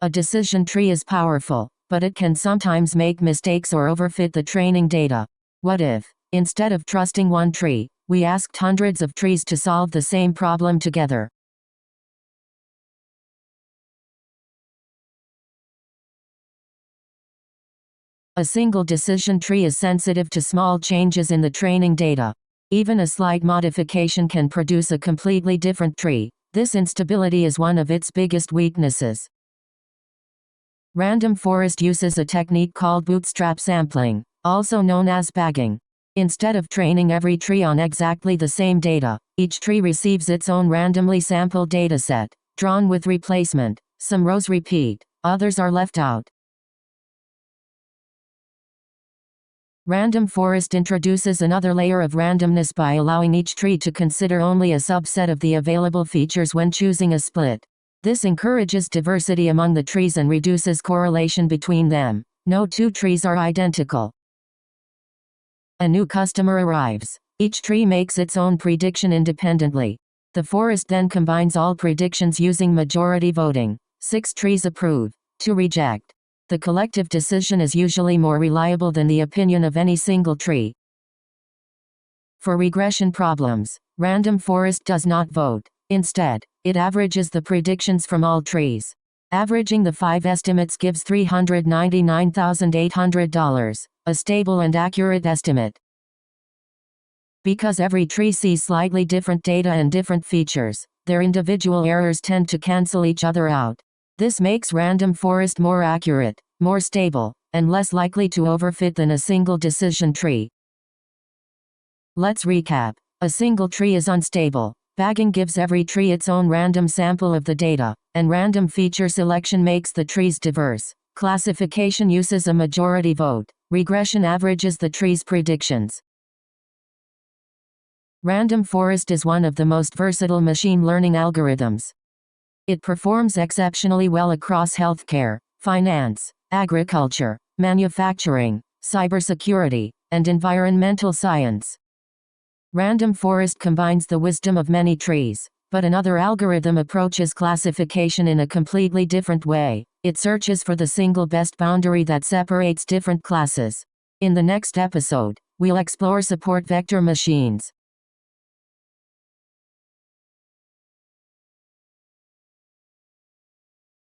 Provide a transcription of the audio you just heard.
A decision tree is powerful, but it can sometimes make mistakes or overfit the training data. What if, instead of trusting one tree, we asked hundreds of trees to solve the same problem together? A single decision tree is sensitive to small changes in the training data. Even a slight modification can produce a completely different tree. This instability is one of its biggest weaknesses. Random forest uses a technique called bootstrap sampling, also known as bagging. Instead of training every tree on exactly the same data, each tree receives its own randomly sampled dataset, drawn with replacement. Some rows repeat, others are left out. Random forest introduces another layer of randomness by allowing each tree to consider only a subset of the available features when choosing a split. This encourages diversity among the trees and reduces correlation between them. No two trees are identical. A new customer arrives. Each tree makes its own prediction independently. The forest then combines all predictions using majority voting. 6 trees approve, 2 reject. The collective decision is usually more reliable than the opinion of any single tree. For regression problems, random forest does not vote. Instead, it averages the predictions from all trees. Averaging the 5 estimates gives $399,800, a stable and accurate estimate. Because every tree sees slightly different data and different features, their individual errors tend to cancel each other out. This makes random forest more accurate, more stable, and less likely to overfit than a single decision tree. Let's recap. A single tree is unstable. Bagging gives every tree its own random sample of the data, and random feature selection makes the trees diverse. Classification uses a majority vote. Regression averages the tree's predictions. Random forest is one of the most versatile machine learning algorithms. It performs exceptionally well across healthcare, finance, agriculture, manufacturing, cybersecurity, and environmental science. Random forest combines the wisdom of many trees, but another algorithm approaches classification in a completely different way. It searches for the single best boundary that separates different classes. In the next episode, we'll explore support vector machines.